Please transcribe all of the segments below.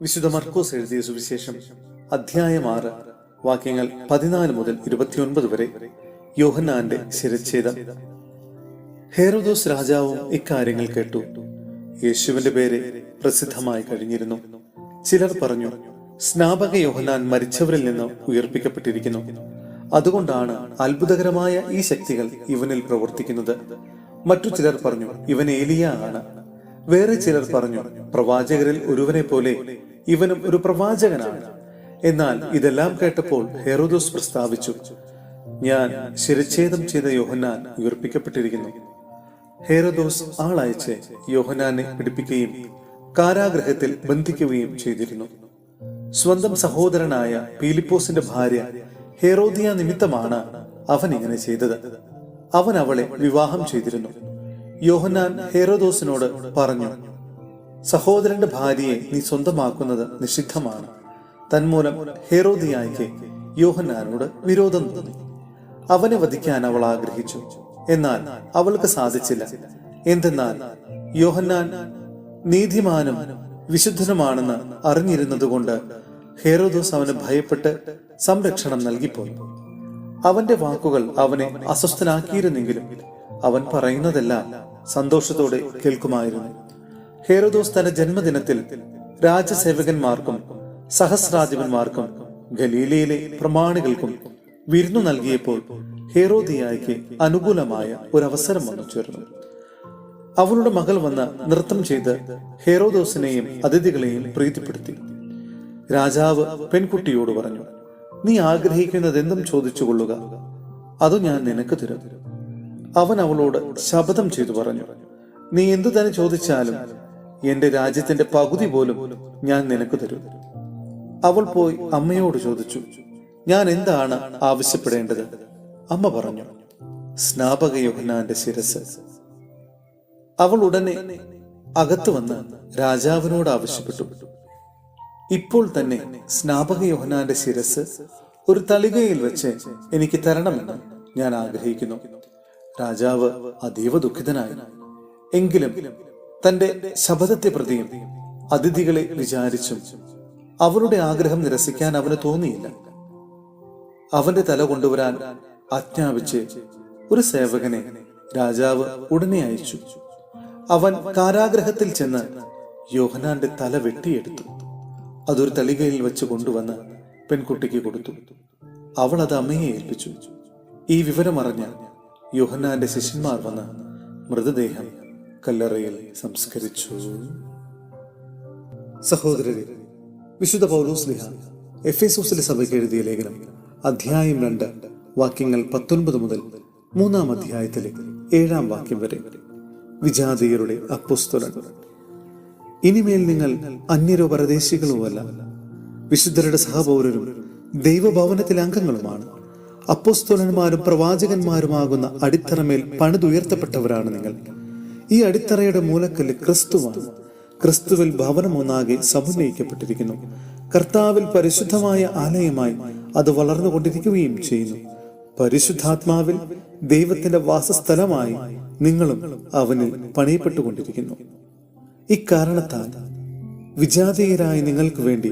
വിശുദ്ധ മർക്കോസ് എഴുതിയ സുവിശേഷം അധ്യായം 6 വാക്യങ്ങൾ 14 മുതൽ 29 വരെ. യോഹന്നാന്റെ ശിരച്ഛേദം. ഹേരോദോസ് രാജാവും ഇക്കാര്യങ്ങൾ കേട്ടു. യേശുവിന്റെ പേര് പ്രസിദ്ധമായി കഴിഞ്ഞിരുന്നു. ചിലർ പറഞ്ഞു, സ്നാപക യോഹന്നാൻ മരിച്ചവരിൽ നിന്ന് ഉയർപ്പിക്കപ്പെട്ടിരിക്കുന്നു. അതുകൊണ്ടാണ് അത്ഭുതകരമായ ഈ ശക്തികൾ ഇവനിൽ പ്രവർത്തിക്കുന്നത്. മറ്റു ചിലർ പറഞ്ഞു, ഇവൻ ഏലിയ ആണ്. വേറെ ചിലർ പറഞ്ഞു, പ്രവാചകരിൽ ഒരുവനെ പോലെ ഇവനും ഒരു പ്രവാചകനാണ്. എന്നാൽ ഇതെല്ലാം കേട്ടപ്പോൾ ഹെരോദോസ് പ്രസ്താവിച്ചു, ഞാൻ ശിരച്ഛേദം ചെയ്ത യോഹന്നാൻ ഉയർപ്പിക്കപ്പെട്ടിരിക്കുന്നു. ഹെരോദോസ് ആളയച്ച് യോഹന്നാനെ പിടിപ്പിക്കുകയും കാരാഗൃഹത്തിൽ ബന്ധിക്കുകയും ചെയ്തിരുന്നു. സ്വന്തം സഹോദരനായ പീലിപ്പോസിന്റെ ഭാര്യ ഹെരോദിയ നിമിത്തമാണ് അവൻ ഇങ്ങനെ ചെയ്തത്. അവൻ അവളെ വിവാഹം ചെയ്തിരുന്നു. യോഹന്നാൻ ഹെരോദോസിനോട് പറഞ്ഞു, സഹോദരന്റെ ഭാര്യയെ നീ സ്വന്തമാക്കുന്നത് നിഷിദ്ധമാണ്. തന്മൂലം ഹെരോദിയായ്ക്ക് യോഹന്നാനോട് വിരോധം തോന്നി. അവനെ വധിക്കാൻ അവൾ ആഗ്രഹിച്ചു. എന്നാൽ അവൾക്ക് സാധിച്ചില്ല. എന്തെന്നാൽ യോഹന്നാൻ നീതിമാനും വിശുദ്ധനുമാണെന്ന് അറിഞ്ഞിരുന്നതുകൊണ്ട് ഹെരോദോസ് അവന് ഭയപ്പെട്ട് സംരക്ഷണം നൽകിപ്പോയി. അവന്റെ വാക്കുകൾ അവനെ അസ്വസ്ഥനാക്കിയിരുന്നെങ്കിലും അവൻ പറയുന്നതെല്ലാം സന്തോഷത്തോടെ കേൾക്കുമായിരുന്നു. ഹെരോദോസ് തന്റെ ജന്മദിനത്തിൽ രാജസേവകന്മാർക്കും സഹസ്രാധിപന്മാർക്കും ഗലീലയിലെ പ്രമാണികൾക്കും വിരുന്നു നൽകിയപ്പോൾ ഹെരോദിയായ്ക്ക് അനുകൂലമായ ഒരവസരം വന്നു ചേർന്നു. അവളുടെ മകൾ വന്ന് നൃത്തം ചെയ്ത് ഹെരോദോസിനെയും അതിഥികളെയും പ്രീതിപ്പെടുത്തി. രാജാവ് പെൺകുട്ടിയോട് പറഞ്ഞു, നീ ആഗ്രഹിക്കുന്നതെന്തും ചോദിച്ചുകൊള്ളുക, അത് ഞാൻ നിനക്ക് തരും. അവൻ അവളോട് ശപഥം ചെയ്തു പറഞ്ഞു, നീ എന്തു തന്നെ ചോദിച്ചാലും എന്റെ രാജ്യത്തിന്റെ പകുതി പോലും ഞാൻ നിനക്ക് തരും. അവൾ പോയി അമ്മയോട് ചോദിച്ചു, ഞാൻ എന്താണ് ആവശ്യപ്പെടേണ്ടത്? അമ്മ പറഞ്ഞു, സ്നാപക യോഹന്നാന്റെ ശിരസ്. അവൾ ഉടനെ അകത്തു വന്ന് രാജാവിനോട് ആവശ്യപ്പെട്ടു, ഇപ്പോൾ തന്നെ സ്നാപക യോഹന്നാന്റെ ശിരസ് ഒരു തളികയിൽ വെച്ച് എനിക്ക് തരണമെന്ന് ഞാൻ ആഗ്രഹിക്കുന്നു. രാജാവ് അതീവ ദുഃഖിതനായി. എങ്കിലും തന്റെ ശപഥത്തെ പ്രതിയും അതിഥികളെ വിചാരിച്ചും അവരുടെ ആഗ്രഹം നിരസിക്കാൻ അവന് തോന്നിയില്ല. അവന്റെ തല കൊണ്ടുവരാൻ ആജ്ഞാപിച്ച് ഒരു സേവകനെ രാജാവ് ഉടനെ അയച്ചു. അവൻ കാരാഗ്രഹത്തിൽ ചെന്ന് യോഹന്നാന്റെ തല വെട്ടിയെടുത്തു. അതൊരു തളികയിൽ വെച്ച് കൊണ്ടുവന്ന് പെൺകുട്ടിക്ക് കൊടുത്തു. അവൾ അത് അമ്മയെ ഏൽപ്പിച്ചു. ഈ വിവരമറിഞ്ഞ യോഹന്നാന്റെ ശിഷ്യന്മാർ വന്ന് മൃതദേഹം കല്ലറയിൽ സംസ്കരിച്ചു. സഹോദരരെ, വിശുദ്ധ പൗലോസ്ലീഹ എഫേസോസിലെ സഭയ്ക്ക് എഴുതിയ ലേഖനം അധ്യായം 2 വാക്യങ്ങൾ 19 മുതൽ 3-ാം അധ്യായത്തിലെ 7-ാം വാക്യം വരെ. വിജാതീയരുടെ അപ്പോസ്തലൻ. ഇനിമേൽ നിങ്ങൾ അന്യരോ പരദേശികളോ അല്ല, വിശുദ്ധരുടെ സഹപൗരരും ദൈവഭവനത്തിലെ അംഗങ്ങളുമാണ്. അപ്പോസ്തലന്മാരും പ്രവാചകന്മാരുമാകുന്ന അടിത്തറമേൽ പണിതുയർത്തപ്പെട്ടവരാണ് നിങ്ങൾ. ഈ അടിത്തറയുടെ മൂലക്കല്ല് ക്രിസ്തുവാണ്. ക്രിസ്തുവിൽ ഭവനം ഒന്നാകെ സമുന്നയിക്കപ്പെട്ടിരിക്കുന്നു. കർത്താവിൽ പരിശുദ്ധമായ ആലയമായി അത് വളർന്നുകൊണ്ടിരിക്കുകയും ചെയ്യുന്നു. പരിശുദ്ധാത്മാവിൽ ദൈവത്തിന്റെ വാസസ്ഥലമായി നിങ്ങളും അവനിൽ പണിയപ്പെട്ടുകൊണ്ടിരിക്കുന്നു. ഇക്കാരണത്താൽ വിജാതീയരായ നിങ്ങൾക്ക് വേണ്ടി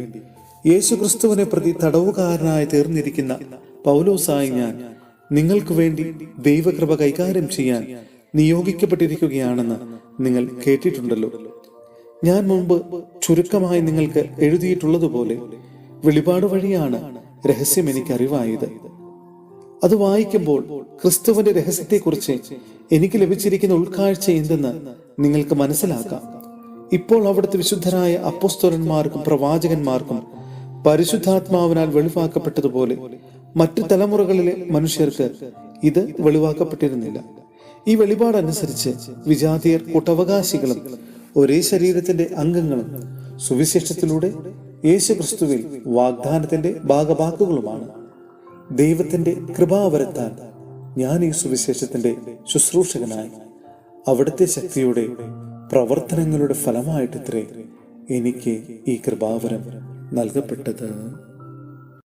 യേശുക്രിസ്തുവിനെ പ്രതി തടവുകാരനായി തീർന്നിരിക്കുന്ന പൗലോസായി ഞാൻ നിങ്ങൾക്ക് വേണ്ടി ദൈവകൃപ കൈകാര്യം ചെയ്യാൻ നിയോഗിക്കപ്പെട്ടിരിക്കുകയാണെന്ന് നിങ്ങൾ കേട്ടിട്ടുണ്ടല്ലോ. ഞാൻ മുമ്പ് ചുരുക്കമായി നിങ്ങൾക്ക് എഴുതിയിട്ടുള്ളതുപോലെ വെളിപാട് വഴിയാണ് രഹസ്യം എനിക്ക് അറിവായത്. അത് വായിക്കുമ്പോൾ ക്രിസ്തുവിന്റെ രഹസ്യത്തെക്കുറിച്ച് എനിക്ക് ലഭിച്ചിരിക്കുന്ന ഉൾക്കാഴ്ച എന്തെന്ന് നിങ്ങൾക്ക് മനസ്സിലാക്കാം. ഇപ്പോൾ അവിടുത്തെ വിശുദ്ധരായ അപ്പോസ്തലന്മാർക്കും പ്രവാചകന്മാർക്കും പരിശുദ്ധാത്മാവിനാൽ വെളിവാക്കപ്പെട്ടതുപോലെ മറ്റു തലമുറകളിലെ മനുഷ്യർക്ക് ഇത് വെളിവാക്കപ്പെട്ടിരുന്നില്ല. ഈ വെളിപാടനുസരിച്ച് വിജാതീയർ കൂട്ടവകാശികളും ഒരേ ശരീരത്തിന്റെ അംഗങ്ങളും സുവിശേഷത്തിലൂടെ യേശുക്രിസ്തുവിൽ വാഗ്ദാനത്തിന്റെ ഭാഗഭാക്കുകളുമാണ്. ദൈവത്തിന്റെ കൃപാവരത്താൽ ഞാൻ ഈ സുവിശേഷത്തിന്റെ ശുശ്രൂഷകനായി അവിടുത്തെ ശക്തിയുടെ പ്രവർത്തനങ്ങളുടെ ഫലമായിട്ടിത്രേ എനിക്ക് ഈ കൃപാവരം നൽകപ്പെട്ടത്.